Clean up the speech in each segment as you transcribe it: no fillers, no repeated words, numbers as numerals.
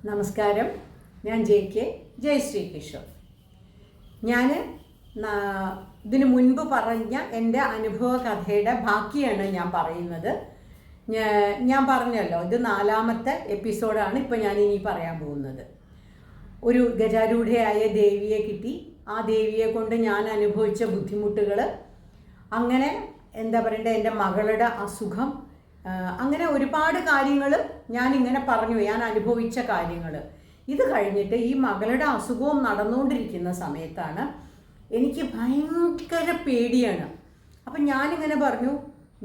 നമസ്കാരം. ഞാൻ ജയശ്രീ കിഷോർ. ഞാൻ ഇതിനു മുൻപ് പറഞ്ഞ എൻ്റെ അനുഭവ കഥയുടെ ബാക്കിയാണ് ഞാൻ പറയുന്നത്. ഞാൻ പറഞ്ഞല്ലോ, ഇത് 4ാമത്തെ എപ്പിസോഡാണ് ഇപ്പോൾ ഞാൻ ഇനി പറയാൻ പോകുന്നത്. ഒരു ഗജാരൂഢയായ ദേവിയെ കിട്ടി. ആ ദേവിയെ കൊണ്ട് ഞാൻ അനുഭവിച്ച ബുദ്ധിമുട്ടുകൾ, അങ്ങനെ എന്താ പറയണ്ടേ, എൻ്റെ മകളുടെ അസുഖം, അങ്ങനെ ഒരുപാട് കാര്യങ്ങൾ ഞാനിങ്ങനെ പറഞ്ഞു, ഞാൻ അനുഭവിച്ച കാര്യങ്ങൾ. ഇത് കഴിഞ്ഞിട്ട് ഈ മകളുടെ അസുഖവും നടന്നുകൊണ്ടിരിക്കുന്ന സമയത്താണ് എനിക്ക് ഭയങ്കര പേടിയാണ്. അപ്പം ഞാനിങ്ങനെ പറഞ്ഞു,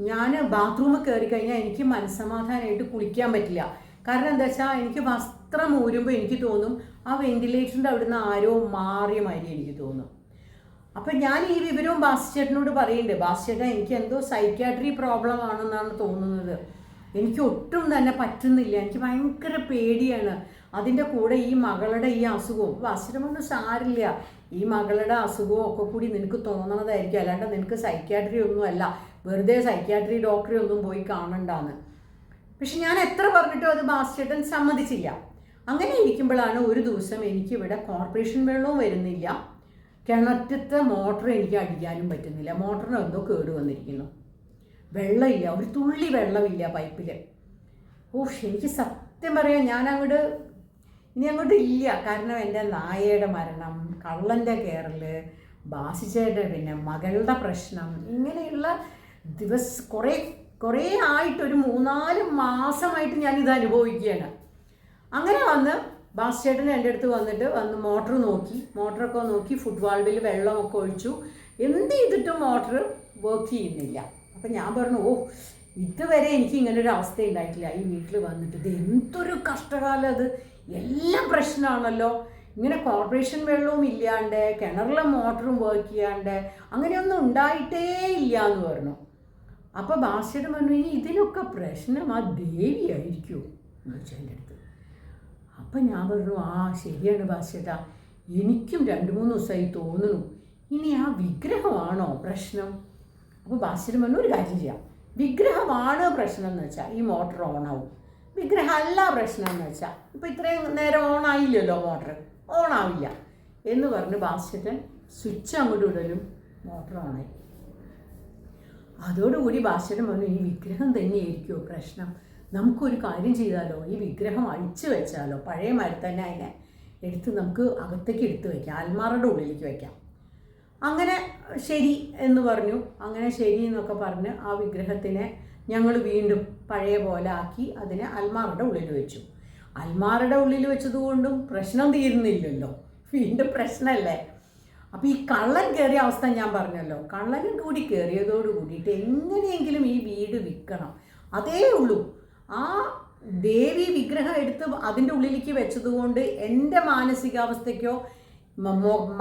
ഞാൻ ബാത്റൂമിൽ കയറി കഴിഞ്ഞാൽ എനിക്ക് മനസ്സമാധാനമായിട്ട് കുളിക്കാൻ പറ്റില്ല. കാരണം എന്താ വെച്ചാൽ എനിക്ക് വസ്ത്രം ഊരുമ്പോൾ എനിക്ക് തോന്നും ആ വെന്റിലേറ്ററിൻ്റെ അവിടുന്ന് ആരോ മാറിയ മാതിരി എനിക്ക് തോന്നും. അപ്പം ഞാൻ ഈ വിവരവും ബാസ്ചേട്ടനോട് പറയുന്നുണ്ട്. ബാസ്ചേട്ടൻ, എനിക്ക് എന്തോ സൈക്യാട്രി പ്രോബ്ലം ആണെന്നാണ് തോന്നുന്നത്, എനിക്ക് ഒട്ടും തന്നെ പറ്റുന്നില്ല, എനിക്ക് ഭയങ്കര പേടിയാണ്. അതിൻ്റെ കൂടെ ഈ മകളുടെ ഈ അസുഖവും. ബാസ്ചേട്ടനൊന്നും സാരില്ല, ഈ മകളുടെ അസുഖവും ഒക്കെ കൂടി നിനക്ക് തോന്നണതായിരിക്കും, അല്ലാണ്ട് നിനക്ക് സൈക്യാട്രി ഒന്നുമല്ല, വെറുതെ സൈക്യാട്രി ഡോക്ടറെ ഒന്നും പോയി കാണണ്ടാന്ന്. പക്ഷെ ഞാൻ എത്ര പറഞ്ഞിട്ടും അത് ബാസ്ചേട്ടൻ സമ്മതിച്ചില്ല. അങ്ങനെ ഇരിക്കുമ്പോഴാണ് ഒരു ദിവസം എനിക്കിവിടെ കോർപ്പറേഷൻ വെള്ളവും വരുന്നില്ല, കിണറ്റത്തെ മോട്ടർ എനിക്ക് അടിക്കാനും പറ്റുന്നില്ല, മോട്ടറിന് എന്തോ കേട് വന്നിരിക്കുന്നു, വെള്ളമില്ല, ഒരു തുള്ളി വെള്ളമില്ല പൈപ്പിൽ. എനിക്ക് സത്യം പറയാം, ഇനി അങ്ങോട്ട് ഇല്ല. കാരണം എൻ്റെ നായയുടെ മരണം, കള്ളൻ്റെ കയറൽ, ബാസിച്ചേട്ടൻ, പിന്നെ മകളുടെ പ്രശ്നം, ഇങ്ങനെയുള്ള കുറേ ആയിട്ടൊരു 3-4 മാസമായിട്ട് ഞാനിത് അനുഭവിക്കുകയാണ്. അങ്ങനെ വന്ന് ബാസ്ചേട്ടൻ എൻ്റെ അടുത്ത് വന്നിട്ട് മോട്ടറൊക്കെ നോക്കി ഫുട് വാൾവിൽ വെള്ളമൊക്കെ ഒഴിച്ചു. എന്ത് ചെയ്തിട്ടും മോട്ടർ വർക്ക് ചെയ്യുന്നില്ല. അപ്പം ഞാൻ പറഞ്ഞു, ഇതുവരെ എനിക്ക് ഇങ്ങനൊരു അവസ്ഥ ഉണ്ടായിട്ടില്ല ഈ വീട്ടിൽ വന്നിട്ട്. ഇത് എന്തൊരു കഷ്ടകാലം, അത് എല്ലാം പ്രശ്നമാണല്ലോ. ഇങ്ങനെ കോർപ്പറേഷൻ വെള്ളവും ഇല്ലാണ്ട്, കിണറിലെ മോട്ടറും വർക്ക് ചെയ്യാണ്ട്, അങ്ങനെയൊന്നും ഉണ്ടായിട്ടേ ഇല്ല എന്ന് പറഞ്ഞു. അപ്പോൾ ബാസ്ചേട്ടൻ പറഞ്ഞു, ഇനി ഇതിനൊക്കെ പ്രശ്നം ആ ദേവിയായിരിക്കുമോ എന്ന് വെച്ചാൽ എൻ്റെ അടുത്ത്. അപ്പം ഞാൻ പറഞ്ഞു, ശരിയാണ് ബാസ്ചേട്ടാ, എനിക്കും 2-3 ദിവസമായി തോന്നുന്നു, ഇനി ആ വിഗ്രഹമാണോ പ്രശ്നം? അപ്പോൾ ബാസ്ചേട്ടൻ പറഞ്ഞു, ഒരു കാര്യം ചെയ്യാം, വിഗ്രഹമാണ് പ്രശ്നം എന്ന് വെച്ചാൽ ഈ മോട്ടർ ഓണാവും, വിഗ്രഹമല്ല പ്രശ്നം എന്ന് വെച്ചാൽ ഇപ്പോൾ ഇത്രയും നേരം ഓണായില്ലല്ലോ, മോട്ടർ ഓണാവില്ല എന്ന് പറഞ്ഞ് ബാസ്ചേട്ടൻ സ്വിച്ച് അങ്ങോട്ട് ഇടലും മോട്ടർ ഓണായി. അതോടുകൂടി ബാസ്ചേട്ടൻ പറഞ്ഞു, ഈ വിഗ്രഹം തന്നെയായിരിക്കുമോ പ്രശ്നം, നമുക്കൊരു കാര്യം ചെയ്താലോ, ഈ വിഗ്രഹം അഴിച്ചു വെച്ചാലോ, പഴയ മരം തന്നെ അതിനെ എടുത്ത് നമുക്ക് അകത്തേക്ക് എടുത്ത് വയ്ക്കാം, അൽമാറയുടെ ഉള്ളിലേക്ക് വയ്ക്കാം. അങ്ങനെ ശരി എന്ന് പറഞ്ഞു. അങ്ങനെ ശരി എന്നൊക്കെ പറഞ്ഞ് ആ വിഗ്രഹത്തിനെ ഞങ്ങൾ വീണ്ടും പഴയ പോലെ ആക്കി അതിനെ അൽമാറയുടെ ഉള്ളിൽ വെച്ചു. അൽമാറയുടെ ഉള്ളിൽ വെച്ചതുകൊണ്ടും പ്രശ്നം തീരുന്നില്ലല്ലോ, വീണ്ടും പ്രശ്നമല്ലേ. അപ്പോൾ ഈ കള്ളൻ കയറിയ അവസ്ഥ ഞാൻ പറഞ്ഞല്ലോ, കള്ളനും കൂടി കയറിയതോട് കൂടിയിട്ട് എങ്ങനെയെങ്കിലും ഈ വീട് വിൽക്കണം, അതേ ഉള്ളൂ. ആ ദേവി വിഗ്രഹം എടുത്ത് അതിൻ്റെ ഉള്ളിലേക്ക് വെച്ചതുകൊണ്ട് എൻ്റെ മാനസികാവസ്ഥയ്ക്കോ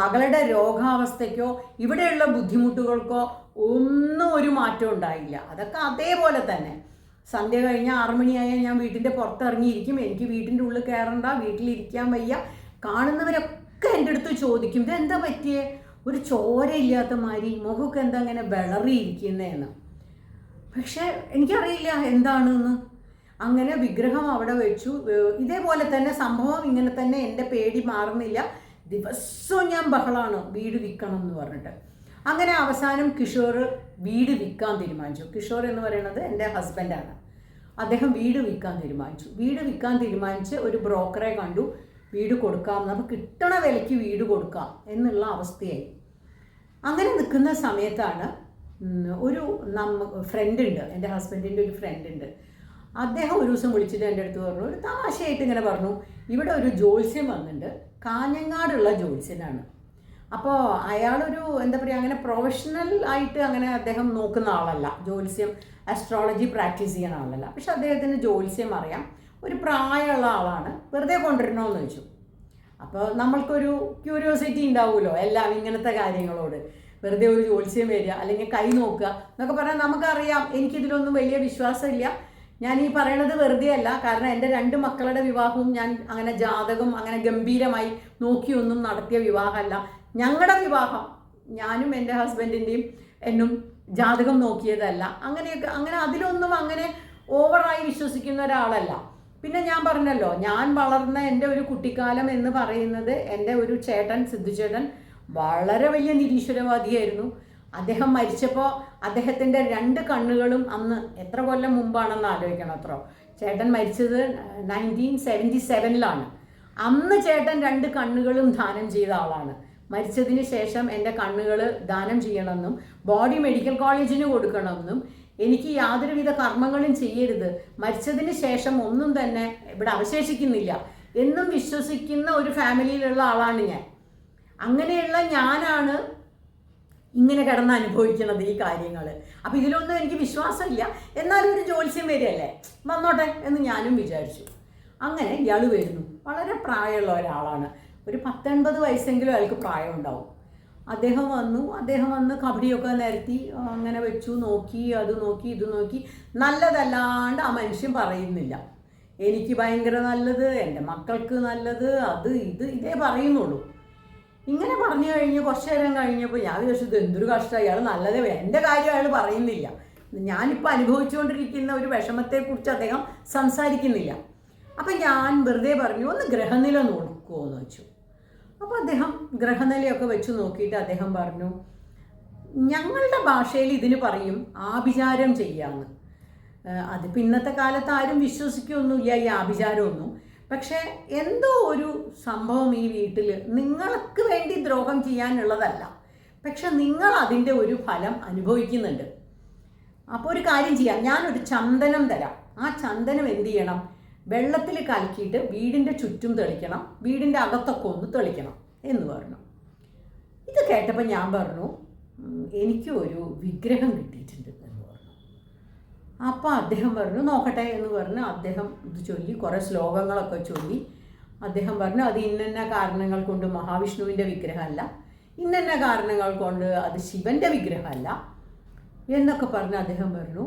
മകളുടെ രോഗാവസ്ഥയ്ക്കോ ഇവിടെയുള്ള ബുദ്ധിമുട്ടുകൾക്കോ ഒന്നും ഒരു മാറ്റം ഉണ്ടായില്ല. അതൊക്കെ അതേപോലെ തന്നെ. സന്ധ്യ കഴിഞ്ഞാൽ 6 മണിയായാൽ ഞാൻ വീട്ടിൻ്റെ പുറത്തിറങ്ങിയിരിക്കും, എനിക്ക് വീട്ടിൻ്റെ ഉള്ളിൽ കയറണ്ട, വീട്ടിലിരിക്കാൻ വയ്യ. കാണുന്നവരൊക്കെ എൻ്റെ അടുത്ത് ചോദിക്കും, ഇതെന്താ പറ്റിയേ, ഒരു ചോരയില്ലാത്ത മാതിരി, മുഖമൊക്കെ എന്താ അങ്ങനെ വിളറിയിരിക്കുന്നതെന്ന്. പക്ഷെ എനിക്കറിയില്ല എന്താണെന്ന്. അങ്ങനെ വിഗ്രഹം അവിടെ വെച്ചു. ഇതേപോലെ തന്നെ സംഭവം ഇങ്ങനെ തന്നെ, എൻ്റെ പേടി മാറുന്നില്ല. ദിവസവും ഞാൻ ബഹളമാണ് വീട് വിൽക്കണം എന്ന് പറഞ്ഞിട്ട്. അങ്ങനെ അവസാനം കിഷോർ വീട് വിൽക്കാൻ തീരുമാനിച്ചു. കിഷോർ എന്ന് പറയുന്നത് എൻ്റെ ഹസ്ബൻഡാണ്. അദ്ദേഹം വീട് വിൽക്കാൻ തീരുമാനിച്ച് ഒരു ബ്രോക്കറെ കണ്ടു. വീട് കൊടുക്കാം, നമുക്ക് കിട്ടണ വിലയ്ക്ക് വീട് കൊടുക്കാം എന്നുള്ള അവസ്ഥയായി. അങ്ങനെ നിൽക്കുന്ന സമയത്താണ് ഒരു ഫ്രണ്ട് ഉണ്ട്, എൻ്റെ ഹസ്ബൻഡിൻ്റെ ഒരു ഫ്രണ്ട് ഉണ്ട്. അദ്ദേഹം ഒരു ദിവസം വിളിച്ചിട്ട് എൻ്റെ അടുത്ത് പറഞ്ഞു, ഒരു തമാശയായിട്ട് ഇങ്ങനെ പറഞ്ഞു, ഇവിടെ ഒരു ജ്യോത്സ്യം വന്നിട്ടുണ്ട്, കാഞ്ഞങ്ങാടുള്ള ജ്യോത്സ്യനാണ്. അപ്പോൾ അയാളൊരു എന്താ പറയുക, അങ്ങനെ പ്രൊഫഷണൽ ആയിട്ട് അങ്ങനെ അദ്ദേഹം നോക്കുന്ന ആളല്ല, ജ്യോത്സ്യം അസ്ട്രോളജി പ്രാക്ടീസ് ചെയ്യുന്ന ആളല്ല. പക്ഷെ അദ്ദേഹത്തിന് ജ്യോത്സ്യം അറിയാം, ഒരു പ്രായമുള്ള ആളാണ്, വെറുതെ കൊണ്ടുവരണമെന്ന് വെച്ചു. അപ്പോൾ നമ്മൾക്കൊരു ക്യൂരിയോസിറ്റി ഉണ്ടാവുമല്ലോ എല്ലാം ഇങ്ങനത്തെ കാര്യങ്ങളോട്. വെറുതെ ഒരു ജ്യോത്സ്യം വരിക, അല്ലെങ്കിൽ കൈ നോക്കുക എന്നൊക്കെ പറഞ്ഞാൽ നമുക്കറിയാം. എനിക്കിതിലൊന്നും വലിയ വിശ്വാസമില്ല. ഞാൻ ഈ പറയണത് വെറുതെ അല്ല, കാരണം എൻ്റെ 2 മക്കളുടെ വിവാഹവും ഞാൻ അങ്ങനെ ജാതകം അങ്ങനെ ഗംഭീരമായി നോക്കിയൊന്നും നടത്തിയ വിവാഹമല്ല. ഞങ്ങളുടെ വിവാഹം ഞാനും എൻ്റെ ഹസ്ബൻഡിൻ്റെയും എന്നും ജാതകം നോക്കിയതല്ല. അങ്ങനെ അതിലൊന്നും അങ്ങനെ ഓവറായി വിശ്വസിക്കുന്ന ഒരാളല്ല. പിന്നെ ഞാൻ പറഞ്ഞല്ലോ, ഞാൻ വളർന്ന എൻ്റെ ഒരു കുട്ടിക്കാലം എന്ന് പറയുന്നത്, എൻ്റെ ഒരു ചേട്ടൻ സിദ്ധു ചേട്ടൻ വളരെ വലിയ നിരീശ്വരവാദിയായിരുന്നു. അദ്ദേഹം മരിച്ചപ്പോൾ അദ്ദേഹത്തിൻ്റെ 2 കണ്ണുകളും അന്ന് എത്ര കൊല്ലം മുമ്പാണെന്ന് ആലോചിക്കണം. അത്രോ ചേട്ടൻ മരിച്ചത് 1977 അന്ന് ചേട്ടൻ 2 കണ്ണുകളും ദാനം ചെയ്ത ആളാണ്. മരിച്ചതിന് ശേഷം എൻ്റെ കണ്ണുകൾ ദാനം ചെയ്യണമെന്നും ബോഡി മെഡിക്കൽ കോളേജിന് കൊടുക്കണമെന്നും എനിക്ക് യാതൊരുവിധ കർമ്മങ്ങളും ചെയ്യരുത്, മരിച്ചതിന് ശേഷം ഒന്നും തന്നെ ഇവിടെ അവശേഷിക്കുന്നില്ല എന്നും വിശ്വസിക്കുന്ന ഒരു ഫാമിലിയിലുള്ള ആളാണ് ഞാൻ. അങ്ങനെയുള്ള ഞാനാണ് ഇങ്ങനെ കിടന്ന് അനുഭവിക്കുന്നത് ഈ കാര്യങ്ങൾ. അപ്പോൾ ഇതിലൊന്നും എനിക്ക് വിശ്വാസമില്ല, എന്നാലും ഒരു ജ്യോത്സ്യം വരികയല്ലേ, വന്നോട്ടെ എന്ന് ഞാനും വിചാരിച്ചു. അങ്ങനെ ഇയാൾ വരുന്നു. വളരെ പ്രായമുള്ള ഒരാളാണ്, ഒരു 19 വയസ്സെങ്കിലും അയാൾക്ക് പ്രായം ഉണ്ടാവും. അദ്ദേഹം വന്ന് കബഡിയൊക്കെ നിരത്തി അങ്ങനെ വെച്ചു, നോക്കി, അത് നോക്കി, ഇത് നോക്കി. നല്ലതല്ലാണ്ട് ആ മനുഷ്യൻ പറയുന്നില്ല. എനിക്ക് ഭയങ്കര നല്ലത്, എൻ്റെ മക്കൾക്ക് നല്ലത്, അത് ഇതേ പറയുന്നുള്ളൂ. ഇങ്ങനെ പറഞ്ഞു കഴിഞ്ഞ് കുറച്ച് നേരം കഴിഞ്ഞപ്പോൾ ഞാൻ വിചാരിച്ചത് എന്തൊരു കഷ്ടം, അയാൾ നല്ലതേ, എൻ്റെ കാര്യം അയാൾ പറയുന്നില്ല. ഞാനിപ്പോൾ അനുഭവിച്ചുകൊണ്ടിരിക്കുന്ന ഒരു വിഷമത്തെക്കുറിച്ച് അദ്ദേഹം സംസാരിക്കുന്നില്ല. അപ്പം ഞാൻ വെറുതെ പറഞ്ഞു, ഒന്ന് ഗ്രഹനില നോക്കുമോ എന്ന് വെച്ചു. അപ്പോൾ അദ്ദേഹം ഗ്രഹനിലയൊക്കെ വെച്ച് നോക്കിയിട്ട് അദ്ദേഹം പറഞ്ഞു, ഞങ്ങളുടെ ഭാഷയിൽ ഇതിന് പറയും ആഭിചാരം ചെയ്യാമെന്ന്. അതിപ്പോൾ ഇന്നത്തെ കാലത്ത് ആരും വിശ്വസിക്കുകയൊന്നുമില്ല ഈ ആഭിചാരമൊന്നും. പക്ഷേ എന്തോ ഒരു സംഭവം ഈ വീട്ടിൽ നിങ്ങൾക്ക് വേണ്ടി ദ്രോഹം ചെയ്യാനുള്ളതല്ല, പക്ഷെ നിങ്ങൾ അതിൻ്റെ ഒരു ഫലം അനുഭവിക്കുന്നുണ്ട്. അപ്പോൾ ഒരു കാര്യം ചെയ്യാം, ഞാനൊരു ചന്ദനം തരാം. ആ ചന്ദനം എന്ത് ചെയ്യണം, വെള്ളത്തിൽ കലക്കിയിട്ട് വീടിൻ്റെ ചുറ്റും തെളിക്കണം, വീടിൻ്റെ അകത്തൊക്കെ ഒന്ന് തെളിക്കണം എന്ന് പറഞ്ഞു. ഇത് കേട്ടപ്പോൾ ഞാൻ പറഞ്ഞു, എനിക്ക് ഒരു വിഗ്രഹം കിട്ടിയിട്ടുണ്ട് എന്ന് പറഞ്ഞു. അപ്പോൾ അദ്ദേഹം പറഞ്ഞു നോക്കട്ടെ എന്ന് പറഞ്ഞ് അദ്ദേഹം ഇത് ചൊല്ലി, കുറേ ശ്ലോകങ്ങളൊക്കെ ചൊല്ലി. അദ്ദേഹം പറഞ്ഞു, അത് ഇന്ന കാരണങ്ങൾ കൊണ്ട് മഹാവിഷ്ണുവിൻ്റെ വിഗ്രഹമല്ല, ഇന്ന കാരണങ്ങൾ കൊണ്ട് അത് ശിവൻ്റെ വിഗ്രഹമല്ല എന്നൊക്കെ പറഞ്ഞ് അദ്ദേഹം പറഞ്ഞു,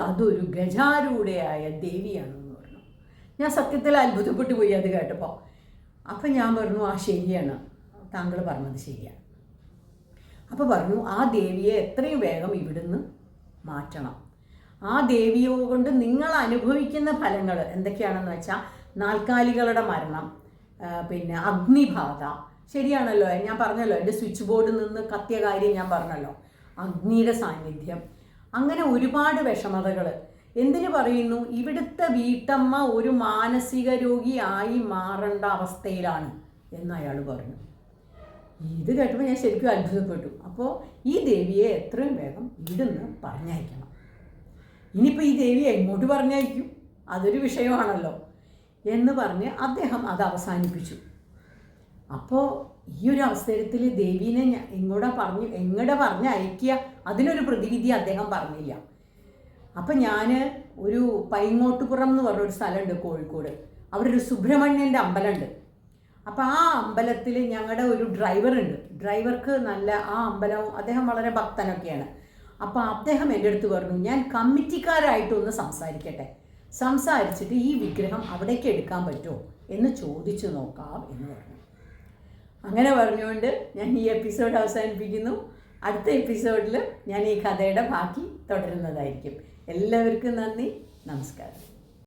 അതൊരു ഗജാരൂഢയായ ദേവിയാണെന്ന് പറഞ്ഞു. ഞാൻ സത്യത്തിൽ അത്ഭുതപ്പെട്ടു പോയി അത് കേട്ടപ്പോൾ. അപ്പം ഞാൻ പറഞ്ഞു, ആ ശരിയാണ്, താങ്കൾ പറഞ്ഞത് ശരിയാണ്. അപ്പോൾ പറഞ്ഞു, ആ ദേവിയെ എത്രയും വേഗം ഇവിടുന്ന് മാറ്റണം. ആ ദേവിയെ കൊണ്ട് നിങ്ങൾ അനുഭവിക്കുന്ന ഫലങ്ങൾ എന്തൊക്കെയാണെന്ന് വെച്ചാൽ, നാൽക്കാലികളുടെ മരണം, പിന്നെ അഗ്നിബാധ, ശരിയാണല്ലോ, ഞാൻ പറഞ്ഞല്ലോ, എൻ്റെ സ്വിച്ച് ബോർഡിൽ നിന്ന് കത്തിയ കാര്യം ഞാൻ പറഞ്ഞല്ലോ, അഗ്നിയുടെ സാന്നിധ്യം, അങ്ങനെ ഒരുപാട് വിഷമതകൾ. എന്തിനു പറയുന്നു, ഇവിടുത്തെ വീട്ടമ്മ ഒരു മാനസിക രോഗിയായി മാറേണ്ട അവസ്ഥയിലാണ് എന്ന് അയാൾ പറഞ്ഞു. ഇത് കേട്ടപ്പോൾ ഞാൻ ശരിക്കും അത്ഭുതപ്പെട്ടു. അപ്പോൾ ഈ ദേവിയെ എത്രയും വേഗം ഇവിടുന്ന് പറഞ്ഞയക്കണം. ഇനിയിപ്പോൾ ഈ ദേവിയെ എങ്ങോട്ട് പറഞ്ഞയക്കും, അതൊരു വിഷയമാണല്ലോ എന്ന് പറഞ്ഞ് അദ്ദേഹം അത് അവസാനിപ്പിച്ചു. അപ്പോൾ ഈ ഒരു അവസരത്തിൽ ദേവീനെ എങ്ങോട്ട് പറഞ്ഞ് അയക്കുക, അതിനൊരു പ്രതിവിധി അദ്ദേഹം പറഞ്ഞില്ല. അപ്പം ഞാൻ ഒരു പൈങ്ങോട്ടുപുറം എന്ന് പറഞ്ഞൊരു സ്ഥലമുണ്ട് കോഴിക്കോട്, അവിടെ ഒരു സുബ്രഹ്മണ്യൻ്റെ അമ്പലമുണ്ട്. അപ്പോൾ ആ അമ്പലത്തിൽ ഞങ്ങളുടെ ഒരു ഡ്രൈവറുണ്ട്. ഡ്രൈവർക്ക് നല്ല ആ അമ്പലവും, അദ്ദേഹം വളരെ ഭക്തനൊക്കെയാണ്. അപ്പോൾ അദ്ദേഹം എൻ്റെ അടുത്ത് പറഞ്ഞു, ഞാൻ കമ്മിറ്റിക്കാരായിട്ടൊന്ന് സംസാരിച്ചിട്ട് ഈ വിഗ്രഹം അവിടേക്ക് എടുക്കാൻ പറ്റുമോ എന്ന് ചോദിച്ചു നോക്കാം എന്ന് പറഞ്ഞു. അങ്ങനെ പറഞ്ഞുകൊണ്ട് ഞാൻ ഈ എപ്പിസോഡ് അവസാനിപ്പിക്കുന്നു. അടുത്ത എപ്പിസോഡിൽ ഞാൻ ഈ കഥയുടെ ബാക്കി തുടരുന്നതായിരിക്കും. എല്ലാവർക്കും നന്ദി, നമസ്കാരം.